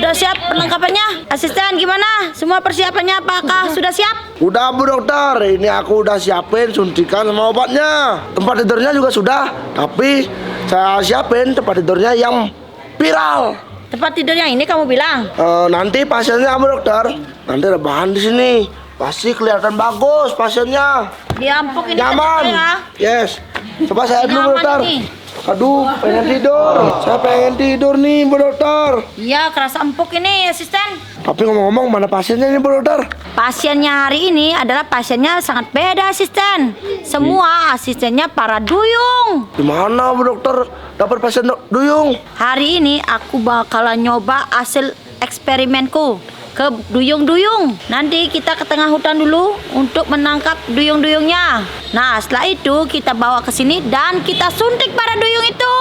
Sudah siap perlengkapannya? Asisten gimana? Semua persiapannya apakah sudah siap? Udah Bu Dokter, ini aku udah siapin suntikan sama obatnya. Tempat tidurnya juga sudah, tapi saya siapin tempat tidurnya yang viral. Tempat tidur yang ini kamu bilang? Nanti pasiennya Bu Dokter, nanti rebahan di sini. Pasti kelihatan bagus pasiennya. Diampuk ini Nyaman. ya. Yes. Coba saya dulu Bu Nyaman Dokter. ini. Aduh, pengen tidur. Saya pengen tidur nih Bu Dokter. Iya, kerasa empuk ini asisten. Tapi ngomong-ngomong, mana pasiennya nih Bu Dokter? Pasiennya hari ini adalah pasiennya sangat beda asisten. Semua asistennya para duyung. Di mana Bu Dokter dapat pasien duyung? Hari ini aku bakalan nyoba hasil eksperimenku ke duyung-duyung. Nanti kita ke tengah hutan dulu untuk menangkap duyung-duyungnya. Nah, setelah itu kita bawa ke sini dan kita suntik para duyung itu.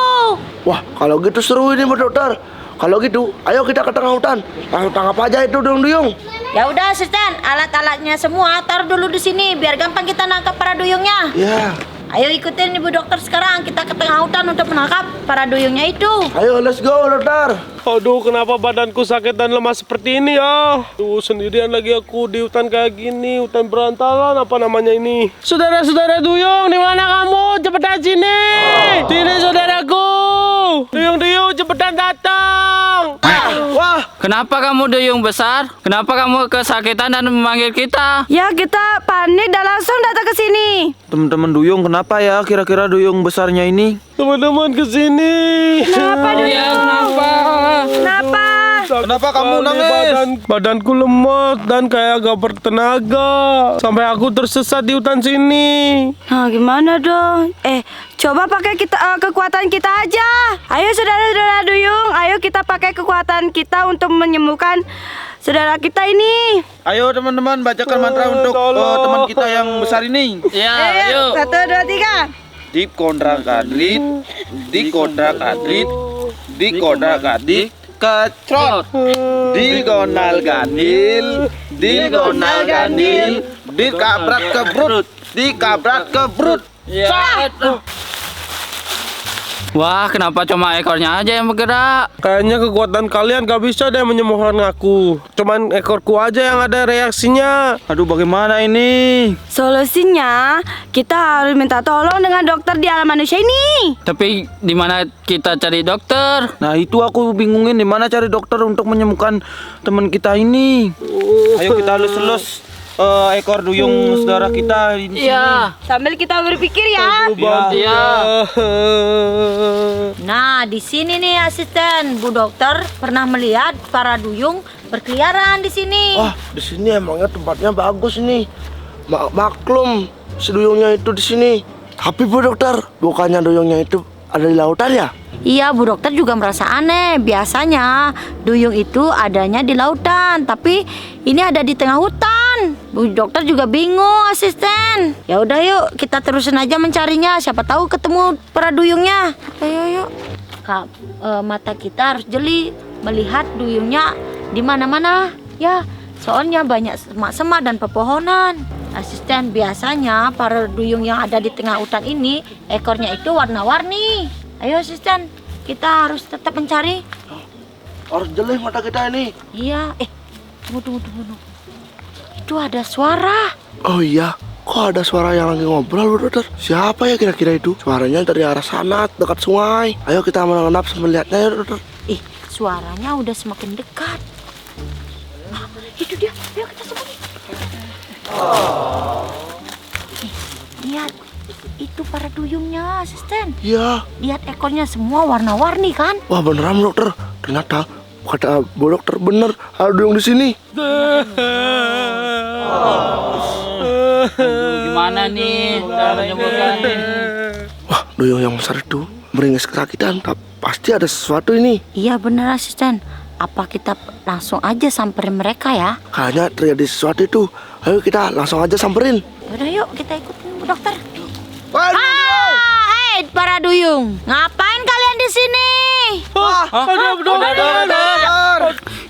Wah, kalau gitu seru ini Bu Dokter. Kalau gitu, ayo kita ke tengah hutan. Langsung tangkap aja itu duyung-duyung. Ya udah asisten, alat-alatnya semua taruh dulu di sini biar gampang kita nangkap para duyungnya. Ya. Ayo ikutin Ibu Dokter sekarang, kita ke tengah hutan untuk menangkap para duyungnya itu. Ayo, let's go Dokter. Aduh, kenapa badanku sakit dan lemah seperti ini ya? Tuh, sendirian lagi aku di hutan kayak gini, hutan berantalan apa namanya ini. Saudara-saudara duyung, di mana kamu? Cepetan sini. Sini saudaraku. Duyung-duyung, cepetan datang. Wah, kenapa kamu duyung besar? Kenapa kamu kesakitan dan memanggil kita? Ya, kita panik dan langsung datang ke sini. Teman-teman duyung, kenapa ya kira-kira duyung besarnya ini? Teman-teman kesini. Kenapa duyung? Ya, kenapa? Kenapa? Kenapa kamu nangis? Badanku lemas dan kayak gak bertenaga. Sampai aku tersesat di hutan sini. Nah, gimana dong? Coba pakai kekuatan kita aja. Ayo saudara-saudara duyung, ayo kita pakai kekuatan kita untuk menyembuhkan saudara kita ini. Ayo teman-teman, bacakan mantra untuk teman kita yang besar ini. Ya, yuk. 1, 2, 3. Di kontrak adrit, di kontrak adrit, di kontrak adrit, kecrot. Di gonal ganil, di gonal ganil, di kabrak kebrut, di kabrak kebrut. Ya. Wah, kenapa cuma ekornya aja yang bergerak? Kayaknya kekuatan kalian gak bisa deh menyembuhkan aku. Cuman ekorku aja yang ada reaksinya. Aduh, bagaimana ini? Solusinya, kita harus minta tolong dengan dokter di alam manusia ini. Tapi di mana kita cari dokter? Nah, itu aku bingungin di mana cari dokter untuk menyembuhkan teman kita ini. Ayo kita elus-elus ekor duyung saudara kita di sini. Iya. Sambil kita berpikir ya. Iya. Nah, di sini nih asisten, Bu Dokter pernah melihat para duyung berkeliaran di sini. Wah, di sini emangnya tempatnya bagus ini. Maklum, si duyungnya itu di sini. Tapi Bu Dokter, bukannya duyungnya itu ada di lautan ya? Iya, Bu Dokter juga merasa aneh. Biasanya duyung itu adanya di lautan, tapi ini ada di tengah hutan. Bu Dokter juga bingung, asisten. Ya udah yuk, kita terusin aja mencarinya. Siapa tahu ketemu para duyungnya. Ayo yuk. Kak, mata kita harus jeli melihat duyungnya di mana-mana. Ya, soalnya banyak semak-semak dan pepohonan. Asisten, biasanya para duyung yang ada di tengah hutan ini ekornya itu warna-warni. Ayo asisten, kita harus tetap mencari. Harus jeli mata kita ini. Iya, tunggu. Itu ada suara. Oh iya, kok ada suara yang lagi ngobrol Bu Dokter? Siapa ya kira-kira itu? Suaranya dari arah sana, dekat sungai. Ayo kita mengenap melihatnya ya Dokter. Suaranya udah semakin dekat. Ah, itu dia, ayo kita sembunyi. Lihat, itu para duyungnya asisten. Iya. Lihat ekornya semua warna-warni kan? Wah beneran Bu Dokter. Ternyata kata Bu Dokter bener ada duyung di sini. Aduh, gimana nih cara menyembuhkannya? Wah, duyung yang besar itu meringis kesakitan. Pasti ada sesuatu ini. Iya bener asisten. Apa kita langsung aja samperin mereka ya? Kayaknya terjadi sesuatu itu. Ayo kita langsung aja samperin. Yaudah yuk, kita ikutin Bu Dokter. Waduh. Para duyung, ngapain kalian di sini?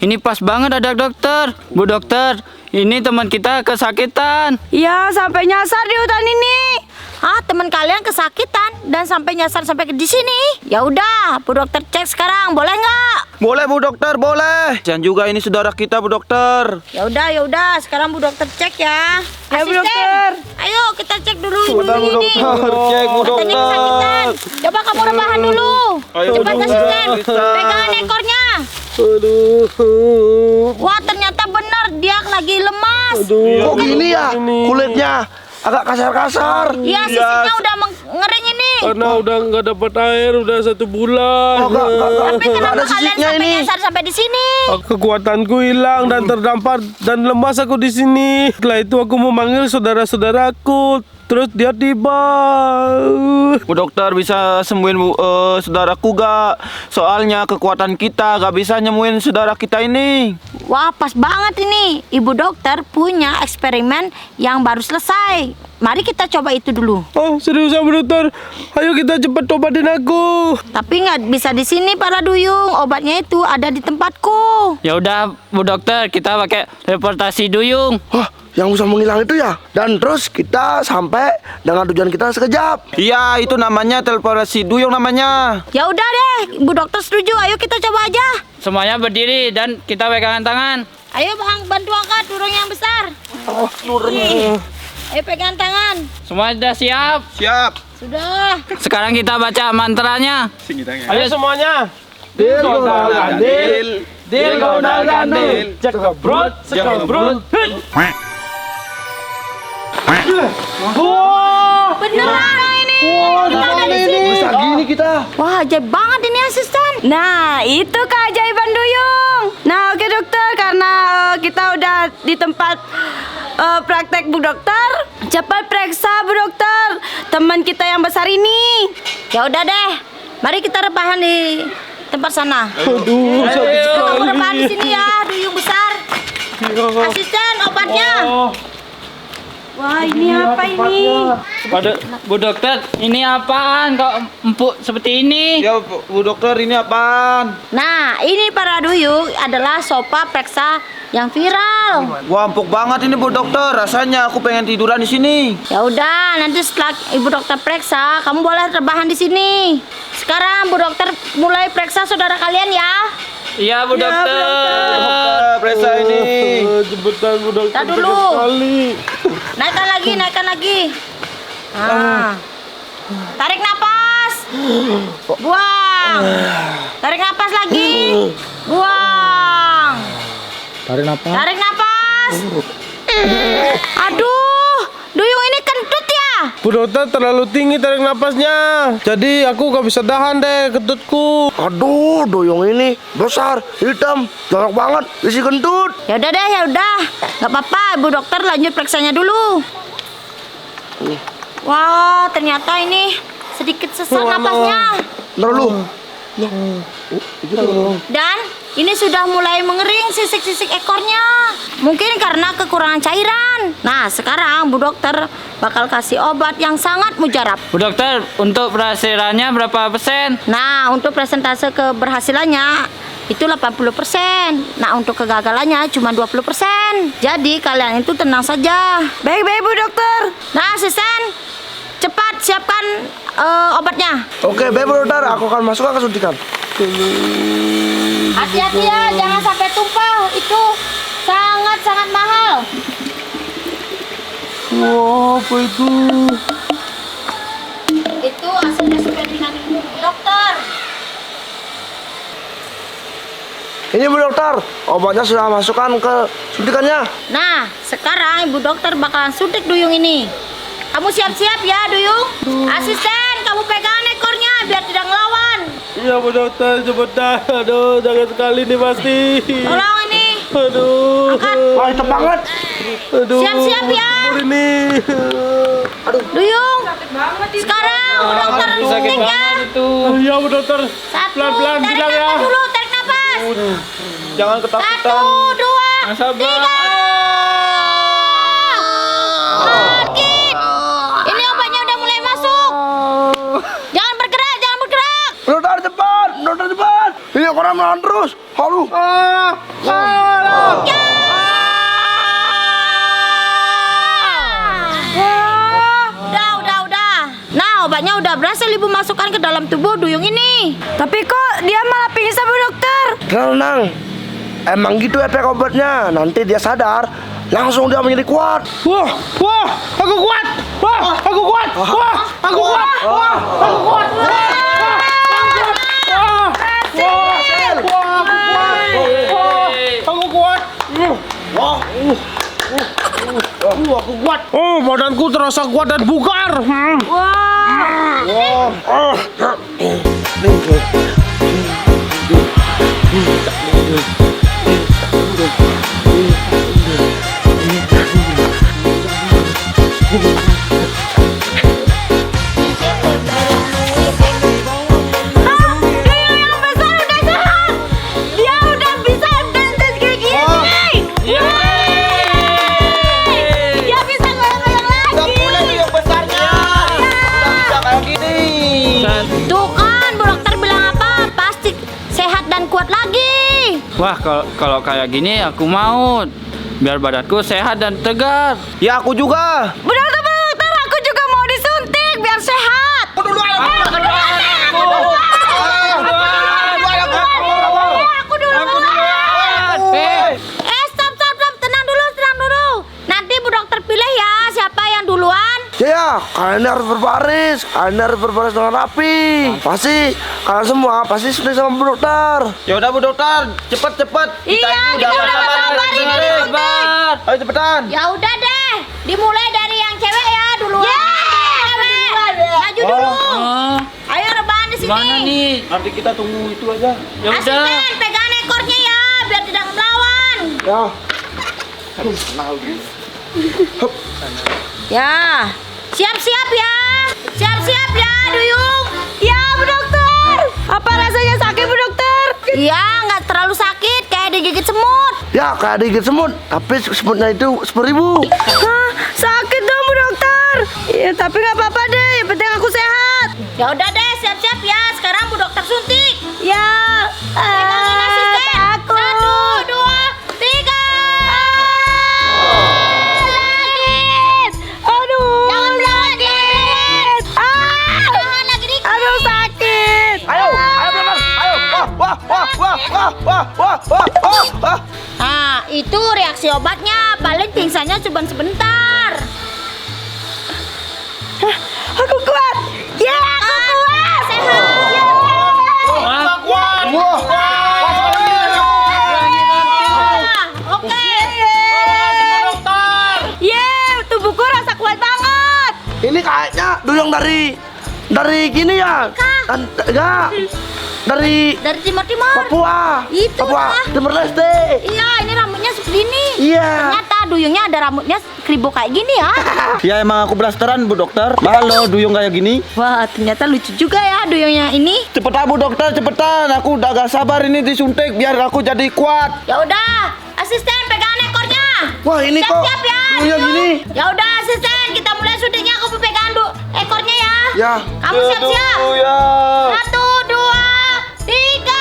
Ini pas banget ada dokter. Bu Dokter, ini teman kita kesakitan. Iya, sampai nyasar di hutan ini. Ah, teman kalian kesakitan dan sampai nyasar sampai di sini. Ya udah, Bu Dokter cek sekarang, boleh nggak? Boleh Bu Dokter, boleh. Dan juga ini saudara kita Bu Dokter. Ya udah, sekarang Bu Dokter cek ya. Ya, Bu Asisten, Dokter. ayo kita cek dulu ibu Sebentar, Bu ini. Dokter. Cek Bu Katanya Dokter. kesakitan. Coba kamu rebahan dulu. Ayo, Cepat Bu asisten, Dokter. pegangan ekornya. Aduh. Wah, ternyata benar dia lagi lemas. Kok gini ya? Kulitnya agak kasar-kasar. Iya, sisiknya udah ngering ini. Karena udah nggak dapat air udah 1 bulan. Oh, enggak. Tapi Nggak kenapa ada kalian sisiknya sampai ini. nyasar sampai di sini? Kekuatanku hilang dan terdampar dan lemas aku di sini. Setelah itu aku memanggil saudara-saudaraku. Terus dia tiba. Bu Dokter bisa sembuhin saudaraku gak? Soalnya kekuatan kita gak bisa nyembuhin saudara kita ini. Wah, pas banget ini. Ibu dokter punya eksperimen yang baru selesai. Mari kita coba itu dulu. Oh, seriusan Bu Dokter? Ayo kita cepat obatin aku. Tapi nggak bisa di sini para duyung. Obatnya itu ada di tempatku. Ya udah Bu Dokter, kita pakai teleportasi duyung. Wah, yang bisa menghilang itu ya. Dan terus kita sampai dengan tujuan kita sekejap. Iya, itu namanya teleportasi duyung namanya. Ya udah deh, Ibu dokter setuju. Ayo kita coba aja. Semuanya berdiri dan kita pegangan tangan. Ayo Bang, bantu angkat durung yang besar. Oh, Nih. Ayo pegang tangan. Semua sudah siap. Siap. Sudah. Sekarang kita baca mantranya. Ayo semuanya. Dil gondal gandil. Dil gondal gandil. Cek kebrut, cek kebrut. Beneran ini. Kita ada di sini. bisa gini kita. Wah, ajaib banget ini asisten. Nah, itu keajaiban duyung. Nah, oke dokter, karena kita udah di tempat praktek Bu Dokter, cepat periksa Bu Dokter teman kita yang besar ini. Ya udah deh. Mari kita rebahan di tempat sana. Aduh, sakit Kamu sekali. rebahan di sini ya, duyung besar. Asisten, obatnya. Wah, ini apa ini? Bu Dokter, ini apaan kok empuk seperti ini? Ya Bu Dokter, ini apaan? Nah, ini para duyung adalah sopa periksa yang viral. Wah, empuk banget ini Bu Dokter. Rasanya aku pengen tiduran di sini. Ya udah, nanti setelah Ibu dokter periksa, kamu boleh rebahan di sini. Sekarang Bu dokter mulai periksa saudara kalian ya. Iya Bu Dokter. Periksa ini. Cepetan Bu Dokter. Tar dulu. sakit sekali. Naikkan lagi. Ah. Tarik napas. Buang. Tarik napas lagi. Buang. Tarik napas. Aduh, duyung ini kentut ya. Bu Dokter terlalu tinggi tarik napasnya. Jadi aku gak bisa tahan deh kentutku. Aduh, duyung ini besar, hitam, jorok banget, isi kentut. Ya udah deh, ya udah. Gak apa-apa, Ibu dokter lanjut periksanya dulu. Wah, ternyata ini sedikit sesak napasnya. Ntar lu. Dan ini sudah mulai mengering sisik-sisik ekornya. Mungkin karena kekurangan cairan. Nah, sekarang Bu dokter bakal kasih obat yang sangat mujarab. Bu Dokter, untuk berhasilannya berapa persen? Nah, untuk persentase keberhasilannya itu 80%. Nah, untuk kegagalannya cuma 20%. Jadi kalian itu tenang saja. Baik-baik Bu Dokter. Nah, asisten, cepat siapkan obatnya. Oke, baik Bu Dokter, aku akan masukkan ke suntikan. Hati-hati ya, jangan sampai tumpah. Itu sangat-sangat mahal. Wah, apa itu? Itu hasilnya eksperimen Ibu dokter. Ini Bu Dokter, obatnya sudah masukkan ke suntikannya. Nah, sekarang Ibu dokter bakalan suntik duyung ini. Kamu siap-siap ya, duyung. Asisten, kamu pegang ekornya biar tidak ngelawan. Iya Bu Dokter, cepetan. Aduh, jangan sekali nih pasti. Tolong ini. Aduh. Wah, hitam banget. Aduh. Siap-siap ya. Umur ini. Duyung. Sekarang Bu dokter suntik ya. Itu. Iya Bu Dokter. Satu, Pelan-pelan tarik bilang ya. nafas dulu, tarik nafas. Jangan Satu, ketakutan. dua, Sabar. tiga. Sakit. Ini obatnya udah mulai masuk. Jangan bergerak, jangan bergerak. Bu Dokter cepat, Bu Dokter cepat. Ini orang melawan terus. Halu. Udah. dalam tubuh duyung ini. Tapi kok dia malah pingsan Bu Dokter? Tenang. Emang gitu efek obatnya. Nanti dia sadar, langsung dia menjadi kuat. Wah, wah, aku kuat. Wah, aku kuat. Wah, aku kuat. Wah, aku kuat. Aku kuat. Aku kuat. Oh, badanku terasa kuat dan bugar. Dia udah bisa dance kayak gini. Dia bisa goyang-goyang lagi. Yang besarnya. Udah bisa kayak gini. Tuh kan Bu Dokter bilang apa? Pasti sehat dan kuat lagi. Wah, kalau kayak gini aku mau. Biar badanku sehat dan tegar. Ya aku juga. Bu Dokter, aku juga mau disuntik biar sehat. Aku duluan. Stop, tenang dulu. Nanti Bu Dokter pilih ya siapa yang duluan. Ya, kalian harus berbaris. Kalian harus berbaris dengan rapi. Pasti kalian semua pasti sudah sama Bu Dokter. Ya udah Bu Dokter, cepet. Iya, ini kita udah sabar sabar ini disuntik. disuntik. Ayo cepetan. Ya udah deh, dimulai dari yang cewek ya duluan. Maju dulu. Oh, Ayo rebahan di sini. mana nih? Nanti kita tunggu itu aja. Ya udah. Asisten pegang ekornya ya, biar tidak melawan. Ya, Ya, siap-siap ya. Siap-siap ya, Duyung. Ya Bu Dokter. Apa rasanya sakit Bu Dokter? Iya, nggak terlalu sakit, kayak digigit semut. ya kayak digigit semut. Tapi semutnya itu 10.000. Hah, sakit dong Bu Dokter. Ya tapi nggak apa-apa deh, yang penting aku sehat. Ya udah deh, siap-siap ya. Sekarang Bu Dokter suntik. Ya. Pegangin asisten. Takut. 1, 2, 3. Sakit. Aduh. Jangan sakit. Jangan lagi dikit. Aduh sakit. Ayo, benar. Ayo. Wah. Nah, itu reaksi obatnya. Paling pingsannya cuma sebentar. Aku kuat. Ya, aku kuat. Sehat. Oke. Tubuhku rasa kuat banget. Ini kayaknya duyung dari gini ya. Enggak. Dari Dari timur-timur. Papua. Itu Papua lah. Timur Leste. Iya, ini rambutnya seperti ini. Iya. Ternyata duyungnya ada rambutnya kribo kayak gini ya. Ya emang aku blasteran Bu Dokter. Mahal loh duyung kayak gini. Wah, ternyata lucu juga ya duyungnya ini. Cepetan Bu Dokter, cepetan. Aku udah gak sabar ini disuntik biar aku jadi kuat. Ya udah, asisten pegang ekornya. Wah, ini kok Siap-siap ya. duyung gini. Ya udah, asisten, kita mulai syutingnya. Aku pegang ekornya ya. Ya. Kamu siap-siap. Ya. 1, 2, 3.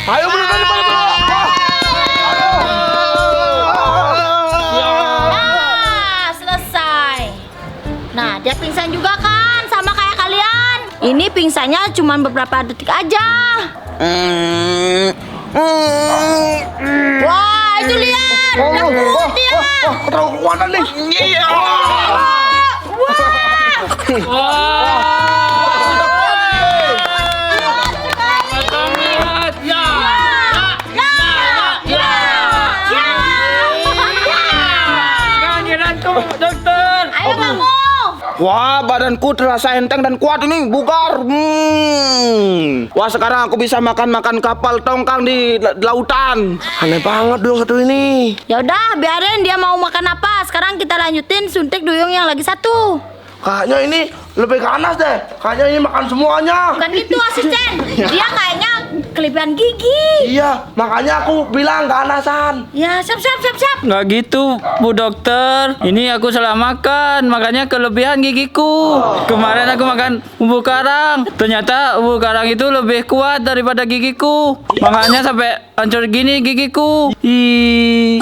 Ayo benar. Nah, selesai. Nah, dia pingsan juga kan, sama kayak kalian. Ini pingsannya cuma beberapa detik aja. Wah, itu lihat. Udah kuat dia. Terlalu kekuatan nih. Iya. Dokter. Ayo kamu. Wah, badanku terasa enteng dan kuat ini, bugar. Wah, sekarang aku bisa makan kapal tongkang di lautan. Aneh banget duyung satu ini. Ya udah, biarin dia mau makan apa. Sekarang kita lanjutin suntik duyung yang lagi satu. Kayaknya ini lebih ganas deh. Kayaknya ini makan semuanya. Bukan gitu, asisten. Dia kayaknya kelebihan gigi. Iya, makanya aku bilang ganasan. Ya, siap. Nggak gitu, Bu Dokter. Ini aku salah makan, makanya kelebihan gigiku. Kemarin aku makan bumbu karang. Ternyata bumbu karang itu lebih kuat daripada gigiku. Makanya sampai hancur gini gigiku. Ih.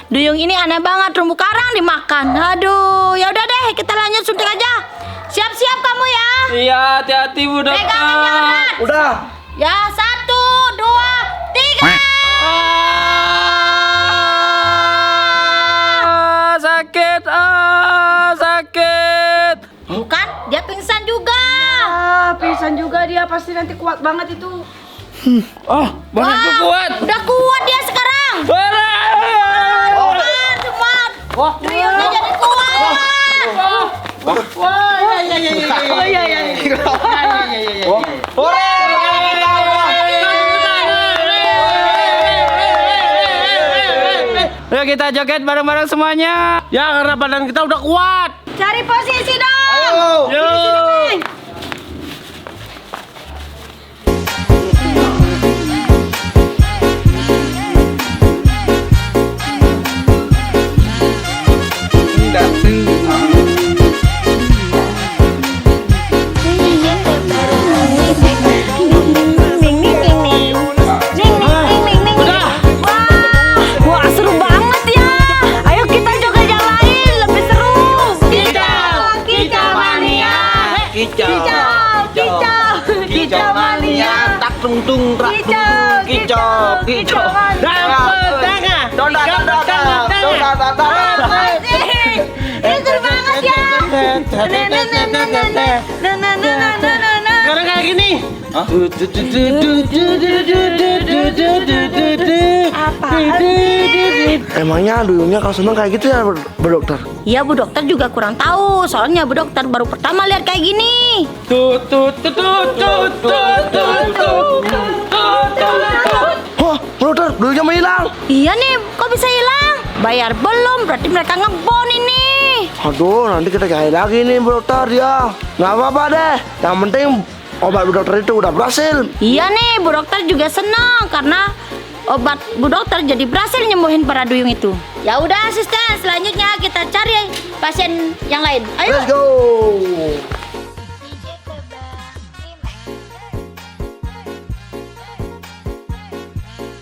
Duyung ini aneh banget, terumbu karang dimakan. Aduh, ya udah deh, kita lanjut suntik aja. Siap-siap kamu ya. Iya, hati-hati Bu Pegangin ya Dokter. urat. Udah. Ya, 1, 2, 3. Sakit, sakit. Bukan, dia pingsan juga. Pingsan juga dia, pasti nanti kuat banget itu. Oh, badanku kuat. Udah kuat dia sekarang. Kuat semua. Duyungnya jadi kuat. Ayo kita joget bareng-bareng semuanya. Ya karena badan kita udah kuat. Cari posisi dong. Ayo. Yuk. Wah, seru banget ya. Ayo kita joget yang lain, lebih seru. Kicau mania. Kicau mania, tak tung tung tak kicau. Ini seru banget ya. Sekarang kayak gini. Emangnya duyungnya kalau seneng kayak gitu ya, Bu Dokter? Iya, Bu Dokter juga kurang tahu. Soalnya Bu Dokter baru pertama lihat kayak gini. Wah, Bu Dokter, duyungnya menghilang. Iya nih, kok bisa hilang? Bayar belum, berarti mereka ngebon ini. Aduh, nanti kita cari lagi nih Bu Dokter ya. Nggak apa-apa deh. Yang penting obat Bu Dokter itu udah berhasil. Iya nih, Bu Dokter juga senang karena obat Bu Dokter jadi berhasil nyembuhin para duyung itu. Ya udah asisten, selanjutnya kita cari pasien yang lain. Ayo. Let's go.